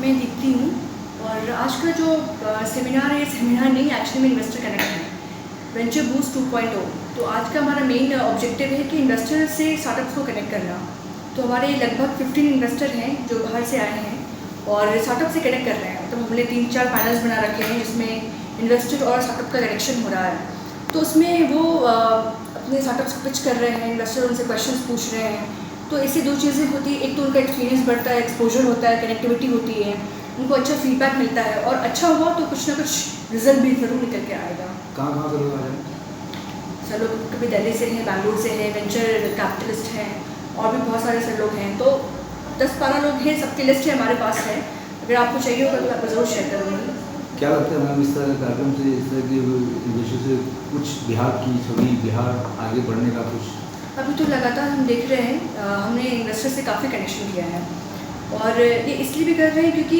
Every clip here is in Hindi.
मैं दीप्ति हूँ और आज का जो सेमिनार है, सेमिनार नहीं एक्चुअली में इन्वेस्टर कनेक्ट है, वेंचर बूस्ट 2.0। तो आज का हमारा मेन ऑब्जेक्टिव है कि इन्वेस्टर से स्टार्टअप्स को कनेक्ट करना। तो हमारे लगभग 15 इन्वेस्टर हैं जो बाहर से आए हैं और स्टार्टअप से कनेक्ट कर रहे हैं। तो हमने 3-4 पैनल्स बना रखे हैं जिसमें इन्वेस्टर और स्टार्टअप का कनेक्शन हो रहा है। तो उसमें वो अपने स्टार्टअप्स को पिच कर रहे हैं, इन्वेस्टर उनसे क्वेश्चंस पूछ रहे हैं। तो इससे दो चीज़ें होती हैं, एक तो उनका एक्सपीरियंस बढ़ता है, एक्सपोजर होता है, कनेक्टिविटी होती है, उनको अच्छा फीडबैक मिलता है और अच्छा हुआ तो कुछ ना कुछ रिजल्ट भी ज़रूर निकल के आएगा। कहाँ से लोग आ रहे हैं? सर लोग कभी दिल्ली से हैं, बैंगलोर से हैं, वेंचर कैपिटलिस्ट हैं और भी बहुत सारे सर लोग हैं। तो 10-12 लोग हैं, सबकी लिस्ट है हमारे पास है। अगर आपको चाहिए होगा तो आपको ज़रूर शेयर करूँगी। क्या लगता है मैम, इस तरह के कार्यक्रम से, इस तरह के विषय से कुछ बिहार की छवि, बिहार आगे बढ़ने का कुछ? अभी तो लगातार हम देख रहे हैं, हमने इन्वेस्टर से काफ़ी कनेक्शन किया है और ये इसलिए भी कर रहे हैं क्योंकि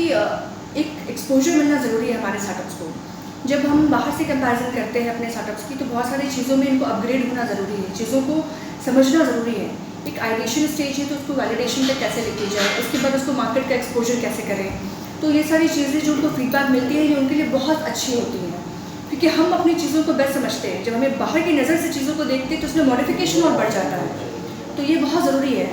एक एक्सपोजर मिलना ज़रूरी है हमारे स्टार्टअप्स को। जब हम बाहर से कंपैरिजन करते हैं अपने स्टार्टअप्स की तो बहुत सारी चीज़ों में इनको अपग्रेड होना ज़रूरी है, चीज़ों को समझना ज़रूरी है। एक आइडिएशन स्टेज है तो उसको वैलिडेशन तक कैसे लेके जाए, उसके बाद उसको मार्केट का एक्सपोजर कैसे करें। तो ये सारी चीज़ें जो उनको फीडबैक मिलती है ये उनके लिए बहुत अच्छी होती हैं क्योंकि हम अपनी चीज़ों को बेस्ट समझते हैं। जब हमें बाहर की नज़र से चीज़ों को देखते हैं तो उसमें मॉडिफिकेशन और बढ़ जाता है। तो ये बहुत ज़रूरी है,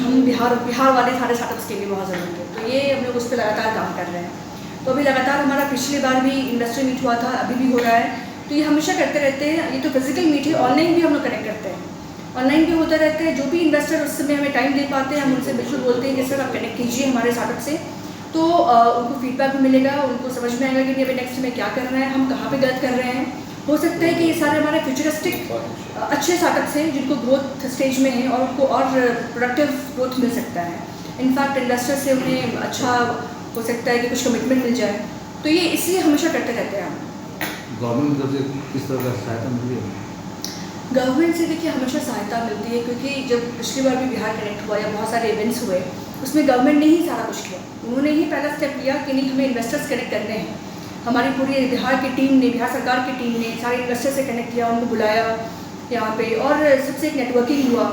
हम बिहार वाले सारे स्टार्टअप्स के लिए बहुत ज़रूरी है। तो ये हम लोग उस पर लगातार काम कर रहे हैं। तो अभी लगातार हमारा पिछली बार भी इन्वेस्टर मीट हुआ था, अभी भी हो रहा है। तो ये हमेशा करते रहते हैं। ये तो फिजिकल मीट है, ऑनलाइन भी हम लोग कनेक्ट करते हैं, ऑनलाइन भी होता रहता है। जो भी इन्वेस्टर उस समय हमें टाइम दे पाते हैं हम उनसे बिल्कुल बोलते हैं कि सर आप कनेक्ट कीजिए हमारे स्टार्टअप से। तो उनको फीडबैक भी मिलेगा, उनको समझ में आएगा कि अभी नेक्स्ट में क्या करना है, हम कहाँ पे गलत कर रहे हैं। हो सकता है कि ये सारे हमारे फ्यूचरिस्टिक अच्छे स्टार्टअप्स हैं जिनको ग्रोथ स्टेज में हैं और उनको और प्रोडक्टिव ग्रोथ मिल सकता है। इनफैक्ट इन्वेस्टर से उन्हें अच्छा हो सकता है कि कुछ कमिटमेंट मिल जाए। तो ये इसलिए हमेशा करते रहते हैं हम। गवर्नमेंट की तरफ से किस तरह का सहायता मिली है? गवर्नमेंट से देखिए हमेशा सहायता मिलती है क्योंकि जब पिछली बार भी बिहार कनेक्ट हुआ या बहुत सारे इवेंट्स हुए उसमें गवर्नमेंट ने ही सारा कुछ किया। उन्होंने ही पहला स्टेप लिया कि नहीं हमें इन्वेस्टर्स कनेक्ट करने हैं। हमारी पूरी बिहार की टीम ने, बिहार सरकार की टीम ने सारे इन्वेस्टर से कनेक्ट किया, उनको बुलाया यहाँ पे और सबसे एक नेटवर्किंग हुआ।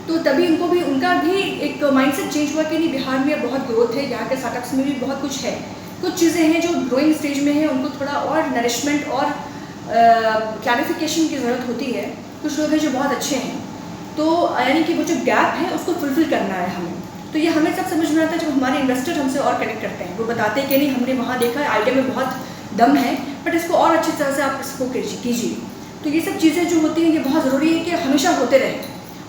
तो तभी उनको भी, उनका भी एक माइंडसेट चेंज हुआ कि नहीं बिहार में बहुत ग्रोथ है, यहाँ के स्टार्टअप्स में भी बहुत कुछ है, कुछ चीज़ें हैं जो ग्रोइंग स्टेज में है, उनको थोड़ा और नरिशमेंट और क्लैरिफिकेशन की ज़रूरत होती है। कुछ लोग हैं जो बहुत अच्छे हैं, तो यानी कि वो जो गैप है उसको फुलफिल करना है हमें। तो ये हमें सब समझ में आता है जब हमारे इन्वेस्टर हमसे और कनेक्ट करते हैं। वो बताते हैं कि नहीं हमने वहाँ देखा है, आइडिया में बहुत दम है, बट इसको और अच्छी तरह से आप इसको कीजिए। तो ये सब चीज़ें जो होती हैं ये बहुत ज़रूरी है कि हमेशा होते रहें।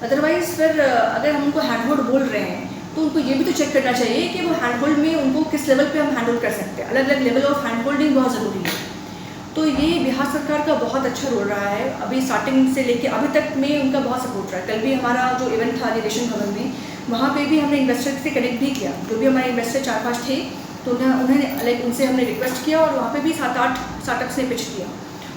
अदरवाइज़ फिर अगर हम उनको हैंड होल्ड बोल रहे हैं तो उनको ये भी तो चेक करना चाहिए कि वो हैंड होल्ड में उनको किस लेवल पे हम हैंड होल्ड कर सकते हैं। अलग अलग लेवल ऑफ हैंड होल्डिंग बहुत ज़रूरी है। तो ये बिहार सरकार का बहुत अच्छा रोल रहा है, अभी स्टार्टिंग से लेके अभी तक में उनका बहुत सपोर्ट रहा है। कल भी हमारा जो इवेंट था निवेशन भवन में, वहाँ पे भी हमने इन्वेस्टर से कनेक्ट भी किया। जो भी हमारे इन्वेस्टर 4-5 थे तो उन्होंने उनसे हमने रिक्वेस्ट किया और वहाँ पे भी 7-8 स्टार्टअप्स ने पिच किया।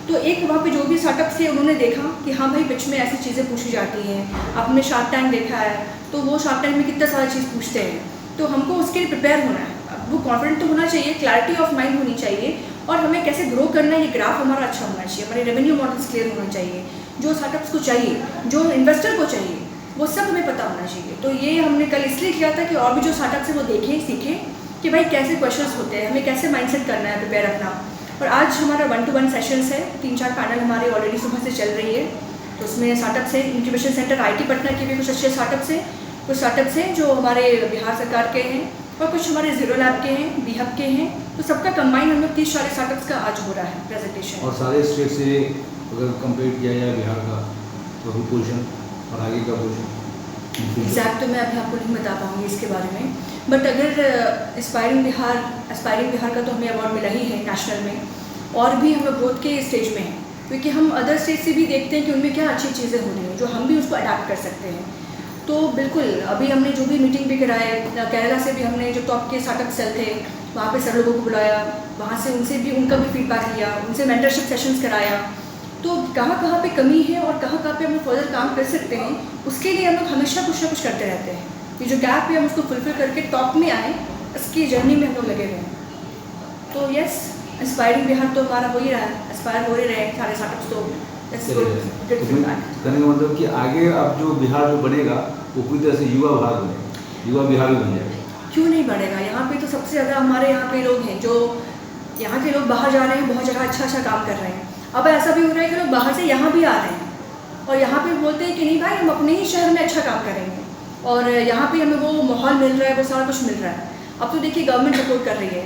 तो एक वहाँ पे जो भी स्टार्टअप थे उन्होंने देखा कि हाँ भाई पिच में ऐसी चीज़ें पूछी जाती हैं। आपने शार्क टैंक देखा है तो वो शार्क टैंक में कितना सारा चीज़ पूछते हैं, तो हमको उसके लिए प्रिपेयर होना है। वो कॉन्फिडेंट तो होना चाहिए, क्लैरिटी ऑफ माइंड होनी चाहिए और हमें कैसे ग्रो करना है ये ग्राफ हमारा अच्छा होना चाहिए, हमारे रेवेन्यू मॉडल्स क्लियर होना चाहिए, जो स्टार्टअप्स को चाहिए, जो इन्वेस्टर को चाहिए वो सब हमें पता होना चाहिए। तो ये हमने कल इसलिए किया था कि और भी जो स्टार्टअप्स है वो देखें, सीखें कि भाई कैसे क्वेश्चंस होते हैं, हमें कैसे माइंडसेट करना है, प्रिपेयर रखना। और आज हमारा 1-to-1 सेशंस है, 3-4 पैनल हमारे ऑलरेडी सुबह से चल रही है। तो उसमें स्टार्टअप्स हैं, इंक्यूबेशन सेंटर आईटी पटना के भी कुछ अच्छे स्टार्टअप्स हैं, कुछ स्टार्टअप्स हैं जो हमारे बिहार सरकार के हैं और कुछ हमारे जीरो लैब के हैं, बी हब के हैं। तो सबका कंबाइन हम लोग 30-40 स्टार्टअप्स का आज हो रहा है प्रेजेंटेशन। और सारे स्टेट से अगर कंपेयर किया जाए बिहार का तो पोजीशन और आगे का पोजीशन एग्जैक्ट तो मैं अभी आपको नहीं बता पाऊँगी इसके बारे में, बट अगर एस्पायरिंग बिहार का तो हमें अवार्ड मिला ही है नेशनल में, और भी हम लोग ग्रोथ के स्टेज में हैं क्योंकि हम अदर स्टेट से भी देखते हैं कि उनमें क्या अच्छी चीज़ें हो रही हैं जो हम भी उसको अडाप्ट कर सकते हैं। तो बिल्कुल अभी हमने जो भी मीटिंग भी कराए, केरला से भी हमने जो टॉप के स्टार्टअप सेल थे वहाँ पे सर लोगों को बुलाया, वहाँ से उनसे भी उनका भी फीडबैक लिया, उनसे मेंटरशिप सेशंस कराया। तो कहाँ पे कमी है और कहाँ पे हम लोग फर्दर काम कर सकते हैं उसके लिए हम लोग हमेशा कुछ ना कुछ करते रहते हैं। ये जो गैप है हम उसको फुलफिल करके टॉप में आए, इसकी जर्नी में हम लोग लगे हुए हैं। तो यस, इंस्पायरिंग बिहार तो हमारा हो ही रहा है, इंस्पायर हो ही रहे हैं सारे स्टार्टअप्स। तो कहने का मतलब कि आगे अब जो बिहार जो बनेगा वो पूरी तरह से युवा बिहार बनेगा, युवा बिहार भी बन जाएगा। क्यों नहीं बढ़ेगा? यहाँ पे तो सबसे ज़्यादा हमारे यहाँ पे लोग हैं जो यहाँ के लोग बाहर जा रहे हैं, बहुत जगह अच्छा काम कर रहे हैं। अब ऐसा भी हो रहा है कि लोग बाहर से यहाँ भी आ रहे हैं और यहाँ पे बोलते हैं कि नहीं भाई, हम अपने ही शहर में अच्छा काम करेंगे और यहाँ पे हमें वो माहौल मिल रहा है, वो सारा कुछ मिल रहा है। अब तो देखिए गवर्नमेंट सपोर्ट कर रही है,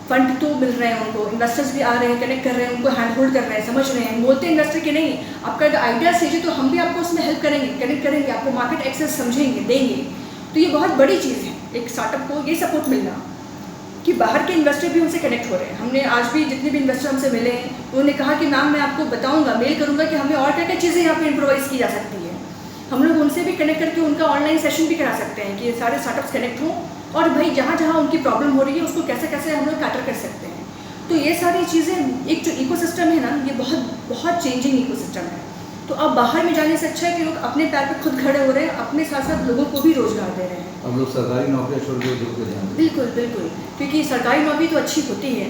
फंड तो मिल रहे हैं उनको, इन्वेस्टर्स भी आ रहे हैं, कनेक्ट कर रहे हैं, उनको हैंड होल्ड कर रहे हैं, समझ रहे हैं। बोलते हैं इन्वेस्टर कि नहीं, आपका अगर आइडिया सही है तो हम भी आपको उसमें हेल्प करेंगे, कनेक्ट करेंगे, आपको मार्केट एक्सेस समझेंगे, देंगे। तो ये बहुत बड़ी चीज़ है एक स्टार्टअप को ये सपोर्ट मिलना कि बाहर के इन्वेस्टर भी उनसे कनेक्ट हो रहे हैं। हमने आज भी जितने भी इन्वेस्टर हमसे मिले हैं उन्होंने कहा कि मैम मैं आपको बताऊंगा, मेल करूंगा कि हमें और क्या क्या चीज़ें यहाँ पे इम्प्रोवाइज़ की जा सकती है। हम लोग उनसे भी कनेक्ट करके उनका ऑनलाइन सेशन भी करा सकते हैं कि सारे स्टार्टअप्स कनेक्ट हों और भाई जहाँ जहाँ उनकी प्रॉब्लम हो रही है उसको कैसे कैसे हम लोग कैटर कर सकते हैं। तो ये सारी चीज़ें, एक जो इकोसिस्टम है ना, ये बहुत बहुत चेंजिंग इकोसिस्टम है। तो अब बाहर में जाने से अच्छा है कि लोग अपने पैर पर खुद खड़े हो रहे हैं, अपने साथ साथ लोगों को भी रोजगार दे रहे हैं। हम लोग सरकारी नौकरियां छोड़ के उद्योग पे ध्यान दें। बिल्कुल बिल्कुल, क्योंकि सरकारी नौकरी तो अच्छी होती है,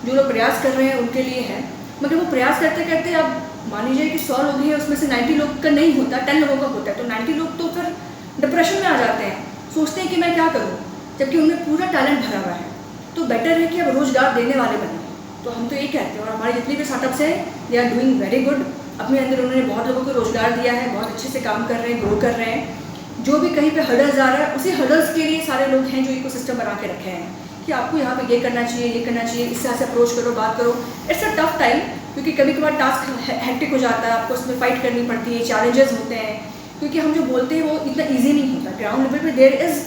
जो लोग प्रयास कर रहे हैं उनके लिए है, मगर वो प्रयास करते करते अब मान लीजिए कि 100 लोग हैं, उसमें से 90 लोग का नहीं होता, 10 लोगों का होता है, तो 90 लोग तो फिर डिप्रेशन में आ जाते हैं, सोचते हैं कि मैं क्या करूँ, जबकि उनमें पूरा टैलेंट भरा हुआ है। तो बेटर है कि अब रोजगार देने वाले बने। तो हम तो ये कहते हैं, और हमारे जितने भी स्टार्टअप्स हैं they are doing very good. अपने अंदर उन्होंने बहुत लोगों को रोजगार दिया है, बहुत अच्छे से काम कर रहे हैं, ग्रो कर रहे हैं। जो भी कहीं पे हर्डल्स आ रहा है, उसी हर्डल्स के लिए सारे लोग हैं जो इकोसिस्टम बना के रखे हैं कि आपको यहाँ पे ये करना चाहिए, ये करना चाहिए, इससे ऐसे अप्रोच करो, बात करो। इट्स अ टफ टाइम, क्योंकि कभी कभार टास्क हेक्टिक हो जाता है, आपको उसमें फाइट करनी पड़ती है, चैलेंजेस होते हैं, क्योंकि हम जो बोलते हैं वो इतना ईजी नहीं होता। ग्राउंड लेवल पे there is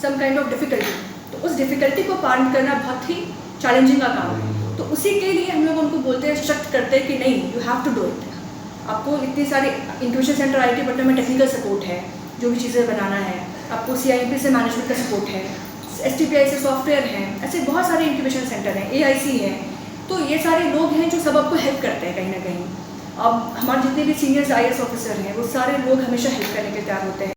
some kind of difficulty, तो उस डिफिकल्टी को पार करना बहुत ही चैलेंजिंग का काम है। तो उसी के लिए हम लोग उनको बोलते हैं, सशक्त करते हैं कि नहीं, you have to do it. आपको इतनी सारी इंक्यूबेशन सेंटर आईटी पटना में टेक्निकल सपोर्ट है, जो भी चीज़ें बनाना है, आपको CIP से मैनेजमेंट का सपोर्ट है, STPI से सॉफ्टवेयर है, ऐसे बहुत सारे इंक्यूबेशन सेंटर हैं, AIC है। तो ये सारे लोग हैं जो सब आपको हेल्प करते हैं कहीं ना कहीं। अब हमारे जितने भी सीनियर्स IAS ऑफिसर हैं वो सारे लोग हमेशा हेल्प करने के तैयार होते हैं।